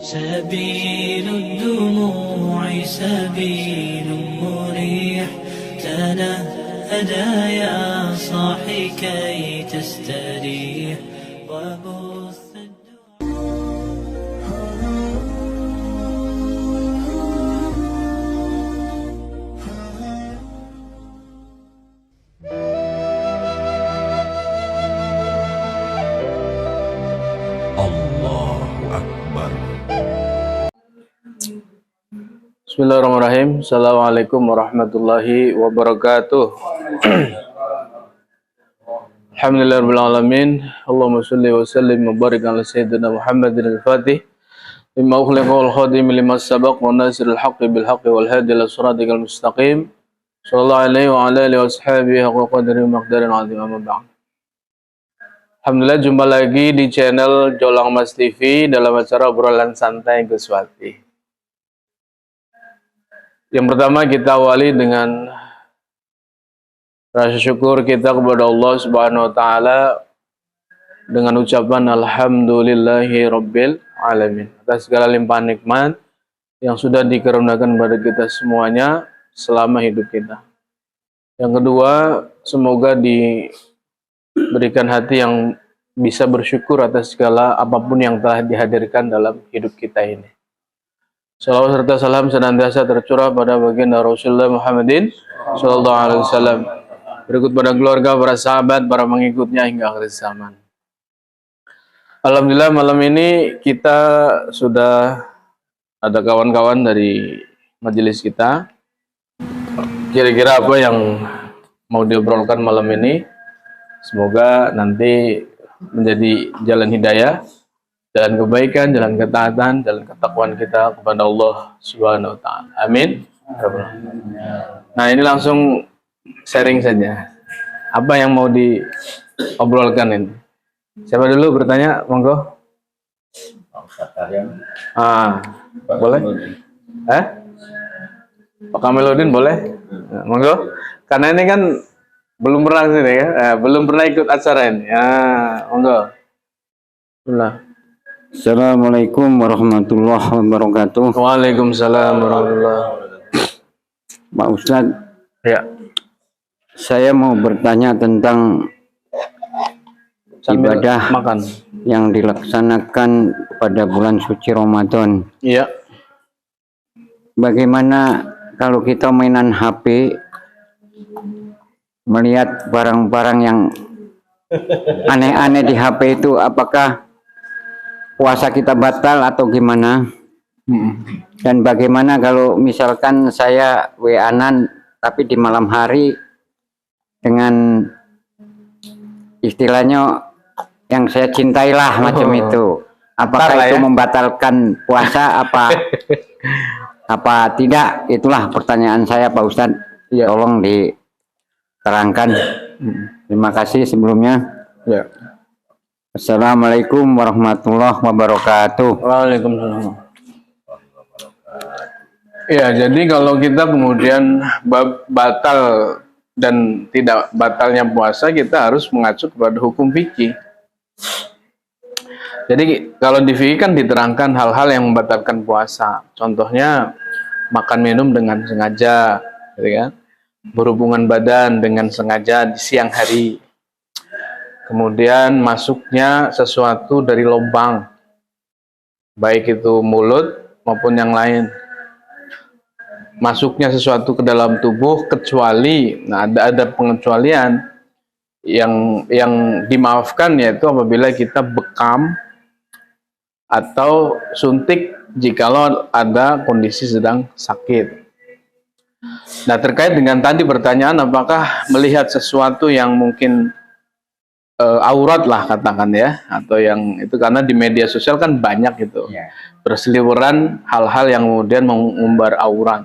سبيل الدموع سبيل مريح تنهدى يا صاحي كي تستريح وبث Bismillahirrahmanirrahim. Assalamualaikum warahmatullahi wabarakatuh. Alhamdulillahirrahmanirrahim. Allahumma salli wa sallim wa barik ala sayyidina Muhammadin al-Fatih lima ukhliqa wal khadim lima sabaq wa nasiril haqqi bil haqqi wal hadi ila siratikal mustaqim sallallahu alaihi wa ala alihi wa sahbihi haqqa qadri wa maqdarin azim amma ba'd. Alhamdulillah, jumpa lagi di channel Jolang Mas TV dalam acara obrolan santai Guswati. Yang pertama kita awali dengan rasa syukur kita kepada Allah Subhanahu wa taala dengan ucapan alhamdulillahi rabbil alamin atas segala limpahan nikmat yang sudah dikaruniakan kepada kita semuanya selama hidup kita. Yang kedua, semoga diberikan hati yang bisa bersyukur atas segala apapun yang telah dihadirkan dalam hidup kita ini. Salawat serta salam senantiasa tercurah pada baginda Rasulullah Muhammadin sallallahu alaihi wasallam, berikut pada keluarga, para sahabat, para mengikutnya hingga akhir zaman. Alhamdulillah, malam ini kita sudah ada kawan-kawan dari majelis kita. Kira-kira apa yang mau diobrolkan malam ini? Semoga nanti menjadi jalan hidayah, jalan kebaikan, jalan ketaatan, jalan ketakwaan kita kepada Allah Subhanahu wa taala. Amin. Nah, ini langsung sharing saja. Apa yang mau diobrolkan ini? Siapa dulu bertanya? Monggo. Boleh? Pak Kamiludin boleh? Nah, monggo. Karena ini kan belum pernah sini ya, belum pernah ikut acara ini. Ya, monggo. Bismillah. Assalamualaikum warahmatullahi wabarakatuh. Waalaikumsalam warahmatullahi wabarakatuh. Pak Ustadz, ya, saya mau bertanya tentang sambil ibadah makan yang dilaksanakan pada bulan suci Ramadan. Iya. Bagaimana kalau kita mainan HP, melihat barang-barang yang aneh-aneh di HP itu, apakah puasa kita batal atau gimana? Dan bagaimana kalau misalkan saya WA-an tapi di malam hari dengan istilahnya yang saya cintailah macam itu, apakah itu ya membatalkan puasa apa tidak? Itulah pertanyaan saya, Pak Ustadz. Ya, tolong diterangkan. Terima kasih sebelumnya. Ya. Assalamualaikum warahmatullahi wabarakatuh. Waalaikumsalam. Ya, jadi kalau kita kemudian batal dan tidak batalnya puasa, kita harus mengacu kepada hukum fikih. Jadi kalau di fikih kan diterangkan hal-hal yang membatalkan puasa. Contohnya makan minum dengan sengaja, gitu kan? Berhubungan badan dengan sengaja di siang hari. Kemudian masuknya sesuatu dari lubang, baik itu mulut maupun yang lain. Masuknya sesuatu ke dalam tubuh kecuali, ada pengecualian yang dimaafkan, yaitu apabila kita bekam atau suntik jikalau ada kondisi sedang sakit. Nah, terkait dengan tadi pertanyaan, apakah melihat sesuatu yang mungkin aurat lah katakan ya, atau yang itu, karena di media sosial kan banyak gitu, berseliweran hal-hal yang kemudian mengumbar aurat.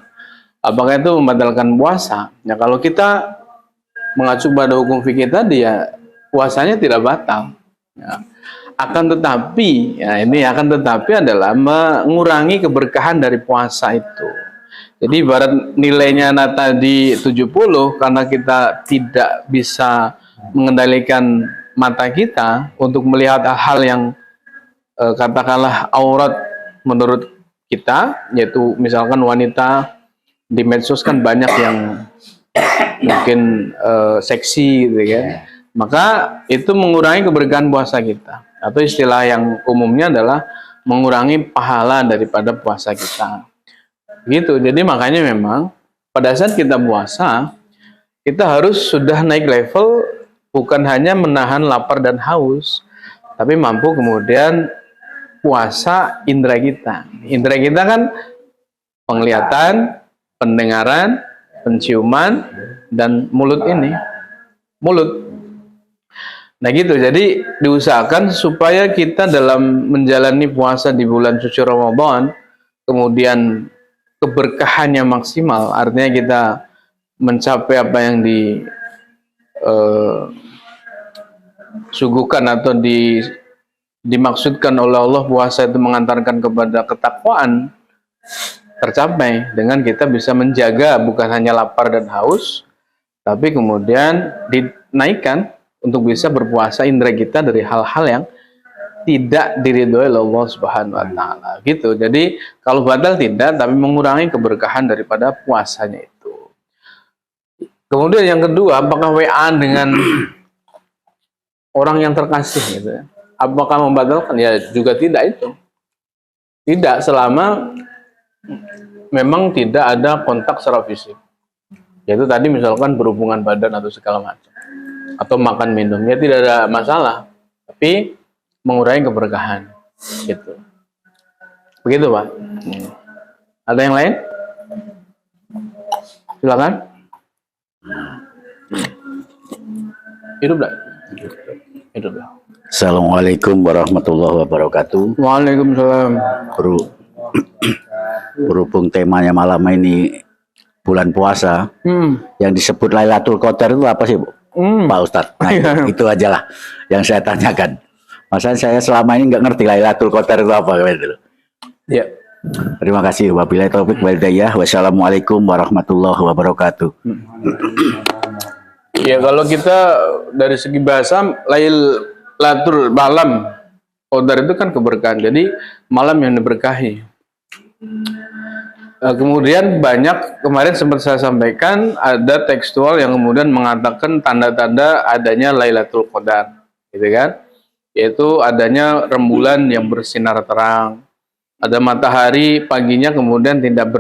Apakah itu membatalkan puasa? Ya, kalau kita mengacu pada hukum fikih tadi, ya puasanya tidak batal. Ya. Akan tetapi, ya ini akan tetapi adalah mengurangi keberkahan dari puasa itu. Jadi ibarat nilainya tadi 70, karena kita tidak bisa mengendalikan mata kita untuk melihat hal yang katakanlah aurat menurut kita, yaitu misalkan wanita di medsos kan banyak yang mungkin seksi gitu kan, maka itu mengurangi keberkahan puasa kita, atau istilah yang umumnya adalah mengurangi pahala daripada puasa kita gitu. Jadi makanya memang pada saat kita puasa, kita harus sudah naik level, bukan hanya menahan lapar dan haus, tapi mampu kemudian puasa indera kita. Indera kita kan penglihatan, pendengaran, penciuman, dan mulut ini. Mulut. Nah gitu, jadi diusahakan supaya kita dalam menjalani puasa di bulan suci Ramadan, kemudian keberkahannya maksimal, artinya kita mencapai apa yang disuguhkan atau dimaksudkan oleh Allah. Puasa itu mengantarkan kepada ketakwaan, tercapai dengan kita bisa menjaga bukan hanya lapar dan haus, tapi kemudian dinaikkan untuk bisa berpuasa indera kita dari hal-hal yang tidak diridhoi oleh Allah Subhanahu wa taala gitu. Jadi kalau batal tidak, tapi mengurangi keberkahan daripada puasanya itu. Kemudian yang kedua, apakah WA dengan orang yang terkasih gitu ya? Apakah membatalkan? Ya juga tidak itu. Tidak, selama memang tidak ada kontak secara fisik. Yaitu tadi misalkan berhubungan badan atau segala macam, atau makan minum, ya tidak ada masalah. Tapi mengurangi keberkahan gitu. Begitu Pak. Ada yang lain? Silakan. Hidup dah. Hidup dah. Assalamualaikum warahmatullahi wabarakatuh. Waalaikumsalam. Berhubung temanya malam ini bulan puasa, yang disebut Lailatul Qadar itu apa sih, Bu? Pak Ustadz? Nah, itu ajalah yang saya tanyakan. Masalah saya selama ini nggak ngerti Lailatul Qadar itu apa gitu. Ya. Terima kasih. Wabillahi taufik wal hidayah. Wassalamualaikum warahmatullahi wabarakatuh. Ya kalau kita dari segi bahasa, Lailatul malam Qadar itu kan keberkahan. Jadi malam yang diberkahi. Kemudian banyak, kemarin sempat saya sampaikan, ada tekstual yang kemudian mengatakan tanda-tanda adanya Lailatul Qadar, gitu kan? Yaitu adanya rembulan yang bersinar terang, ada matahari paginya kemudian tidak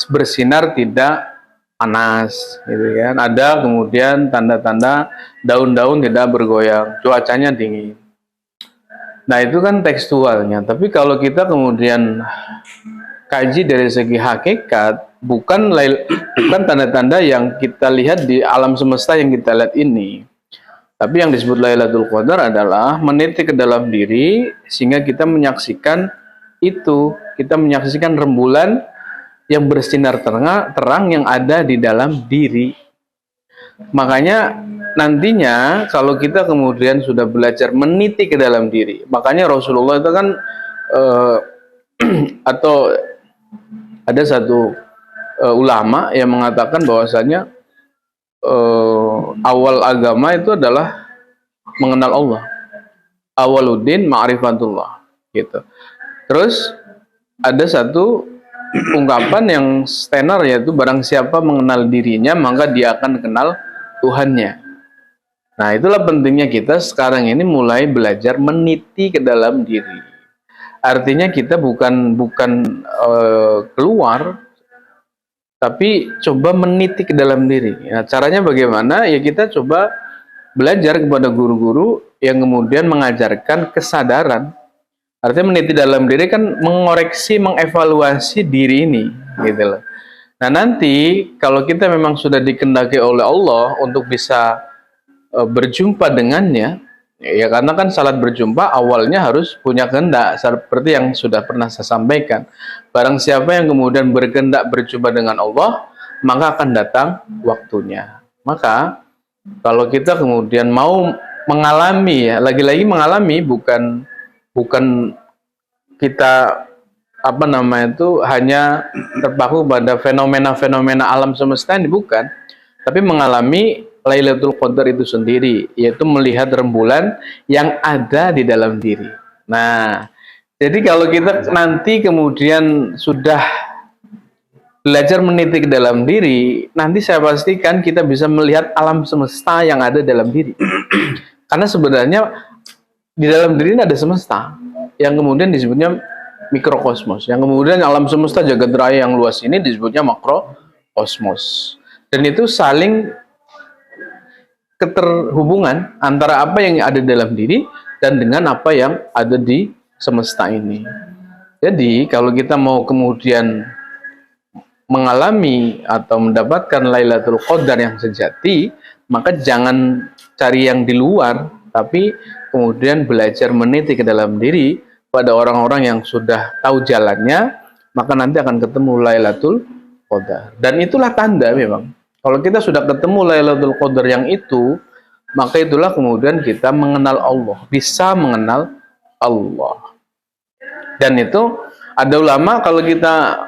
bersinar, tidak panas, gitu kan? Ada kemudian tanda-tanda daun-daun tidak bergoyang, cuacanya dingin. Nah itu kan tekstualnya. Tapi kalau kita kemudian kaji dari segi hakikat, bukan tanda-tanda yang kita lihat di alam semesta yang kita lihat ini. Tapi yang disebut Lailatul Qadar adalah meniti ke dalam diri sehingga kita menyaksikan itu, kita menyaksikan rembulan yang bersinar terang yang ada di dalam diri. Makanya nantinya kalau kita kemudian sudah belajar meniti ke dalam diri, makanya Rasulullah itu kan atau ada satu ulama yang mengatakan bahwasanya awal agama itu adalah mengenal Allah. Awaluddin ma'rifatullah gitu. Terus ada satu ungkapan yang tenar, yaitu barang siapa mengenal dirinya maka dia akan kenal Tuhannya. Nah, itulah pentingnya kita sekarang ini mulai belajar meniti ke dalam diri. Artinya kita bukan keluar, tapi coba meniti ke dalam diri. Nah, caranya bagaimana? Ya kita coba belajar kepada guru-guru yang kemudian mengajarkan kesadaran. Artinya meniti dalam diri kan mengoreksi, mengevaluasi diri ini, gitu loh. Nah nanti kalau kita memang sudah dikehendaki oleh Allah untuk bisa berjumpa dengannya, ya karena kan salat berjumpa awalnya harus punya kehendak, seperti yang sudah pernah saya sampaikan. Barang siapa yang kemudian berkehendak berjumpa dengan Allah, maka akan datang waktunya. Maka kalau kita kemudian mau mengalami, ya lagi-lagi mengalami, bukan kita hanya terpaku pada fenomena-fenomena alam semesta ini, bukan, tapi mengalami Lailatul Qadar itu sendiri, yaitu melihat rembulan yang ada di dalam diri. Nah, Jadi kalau kita nanti kemudian sudah belajar meniti ke dalam diri, nanti saya pastikan kita bisa melihat alam semesta yang ada dalam diri. Karena sebenarnya di dalam diri ini ada semesta, yang kemudian disebutnya mikrokosmos, yang kemudian alam semesta jagat raya yang luas ini disebutnya makrokosmos. Dan itu saling keterhubungan antara apa yang ada dalam diri dan dengan apa yang ada di semesta ini. Jadi kalau kita mau kemudian mengalami atau mendapatkan Lailatul Qadar yang sejati, maka jangan cari yang di luar, tapi kemudian belajar meniti ke dalam diri pada orang-orang yang sudah tahu jalannya, maka nanti akan ketemu Lailatul Qadar. Dan itulah tanda memang. Kalau kita sudah ketemu Lailatul Qadar yang itu, maka itulah kemudian kita mengenal Allah, bisa mengenal Allah. Dan itu ada ulama, kalau kita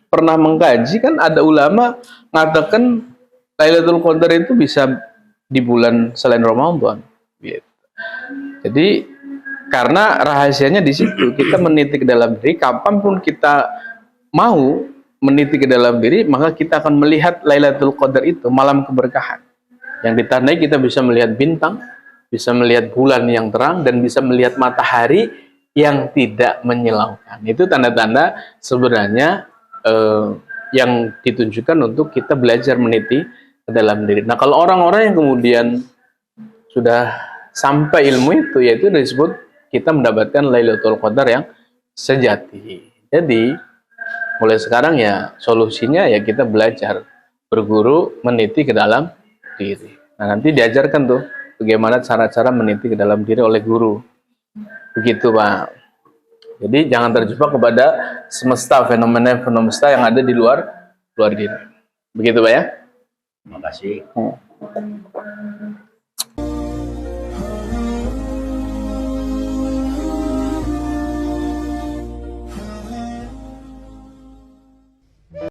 pernah mengkaji kan ada ulama mengatakan Lailatul Qadar itu bisa di bulan selain Ramadan. Gitu. Jadi karena rahasianya di situ, kita meniti ke dalam diri, kapanpun kita mau meniti ke dalam diri, maka kita akan melihat Lailatul Qadar itu, malam keberkahan. Yang ditandai kita bisa melihat bintang, bisa melihat bulan yang terang, dan bisa melihat matahari yang tidak menyilaukan. Itu tanda-tanda sebenarnya yang ditunjukkan untuk kita belajar meniti ke dalam diri. Nah, kalau orang-orang yang kemudian sudah sampai ilmu itu, yaitu disebut kita mendapatkan Lailatul Qadar yang sejati. Jadi mulai sekarang ya solusinya ya kita belajar berguru meniti ke dalam diri. Nah, nanti diajarkan tuh bagaimana cara-cara meniti ke dalam diri oleh guru. Begitu, Pak. Jadi jangan terjebak kepada semesta, fenomena-fenomena yang ada di luar diri. Begitu, Pak ya? Terima kasih.